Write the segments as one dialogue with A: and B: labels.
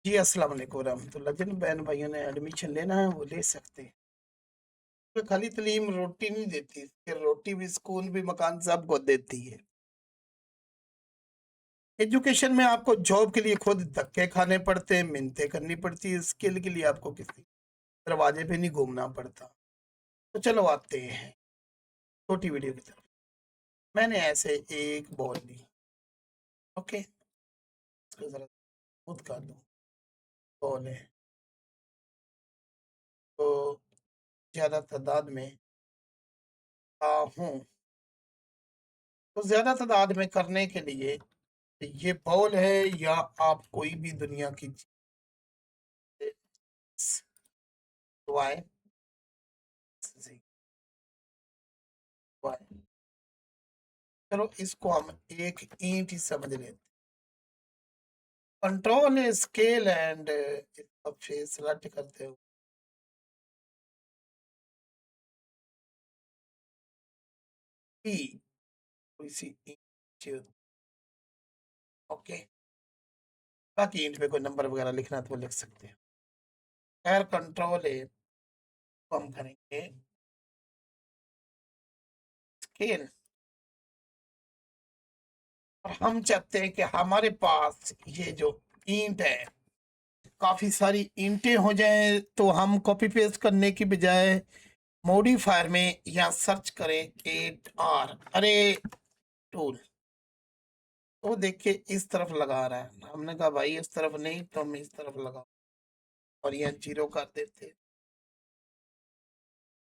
A: जी अस्सलाम वालेकुम रहमतुल्लाह। जिन बहन भाइयों ने एडमिशन लेना है वो ले सकते हैं। तो खाली तालीम रोटी नहीं देती, फिर रोटी भी स्कूल भी मकान सबको देती है। एजुकेशन में आपको जॉब के लिए खुद धक्के खाने पड़ते हैं, मिन्नतें करनी पड़ती है। स्किल के लिए आपको किसी दरवाजे पे नहीं घूमना पड़ता। तो चलो आते हैं छोटी वीडियो की तरफ। मैंने ऐसे एक बॉल ली, ओके, इसको जरा स्मूथ कर दो। बॉल है तो ज्यादा तादाद में हूँ, तो ज्यादा तादाद में करने के लिए ये बॉल है या आप कोई भी दुनिया की चीज, वाई वाई। चलो इसको हम एक ईंट ही समझ लेते। कंट्रोल स्केल एंड इसका फेस सेलेक्ट करते हो। ई कोई सी ईंट, ओके। बाकी ईंट पे कोई नंबर वगैरह लिखना तो वो लिख सकते हैं। खैर कंट्रोल है तो हम करेंगे स्केल। और हम चाहते हैं कि हमारे पास ये जो ईंट है काफी सारी ईंटें हो जाएं, तो हम कॉपी पेस्ट करने की बजाय मॉडिफायर में या सर्च करें एट आर अरे टूल। तो देखिए इस तरफ लगा रहा है, हमने कहा भाई इस तरफ नहीं तो हम इस तरफ लगा और यहाँ जीरो कर देते।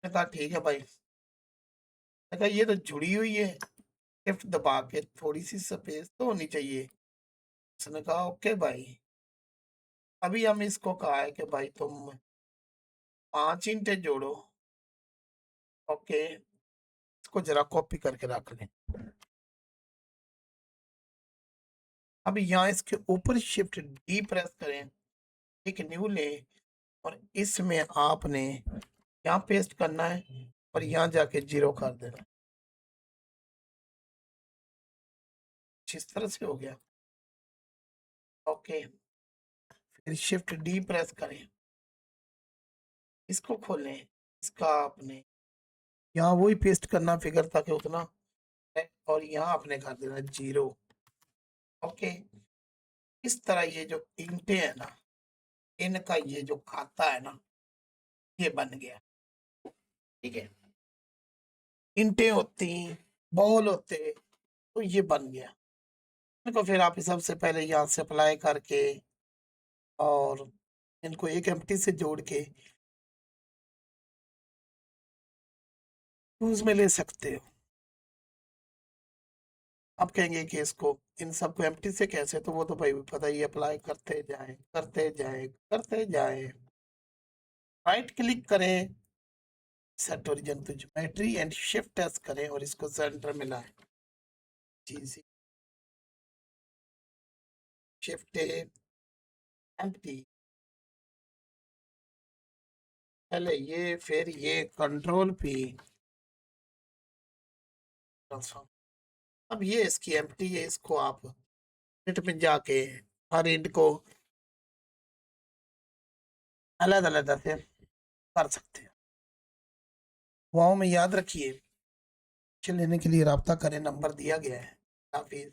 A: मैंने कहा ठीक है भाई। मैंने कहा ये तो जुड़ी हुई है, शिफ्ट दबा के थोड़ी सी स्पेस तो होनी चाहिए। उसने कहा ओके भाई। अभी हम इसको कहा है कि भाई तुम 5 ईंटें जोड़ो, ओके। इसको जरा कॉपी करके रख लें। अब यहाँ इसके ऊपर शिफ्ट डी प्रेस करें, एक न्यू लें और इसमें आपने यहाँ पेस्ट करना है और यहाँ जाके जीरो कर देना। इस तरह से हो गया, ओके। फिर शिफ्ट डी प्रेस करें, इसको खोलें, इसका आपने यहाँ वही पेस्ट करना फिगर ताकि उतना है और यहाँ आपने कर देना जीरो, ओके। इस तरह ये जो इंटे है ना, इनका ये जो खाता है ना, ये बन गया। ठीक है, इंटे होती, बॉल होते, तो ये बन गया। इनको फिर आप सबसे पहले यहाँ से अप्लाई करके और इनको एक एम्प्टी से जोड़ के यूज में ले सकते हो। आप कहेंगे कि इसको इन सबको एम्प्टी से कैसे, तो वो तो भाई पता ही, अप्लाई करते जाए करते जाए करते जाए। राइट क्लिक करें, set origin to geometry and shift S करें और इसको सेंटर में लाएं। जी शिफ्ट एम्प्टी, पहले ये फिर ये कंट्रोल पी ट्रांसफॉर्म। अब ये इसकी एम्प्टी है, इसको आप नेट में जाके हर इंट को अलग अलग से कर सकते हैं। दुआओं में याद रखिए। लेने के लिए राब्ता करें, नंबर दिया गया है। हाफिज।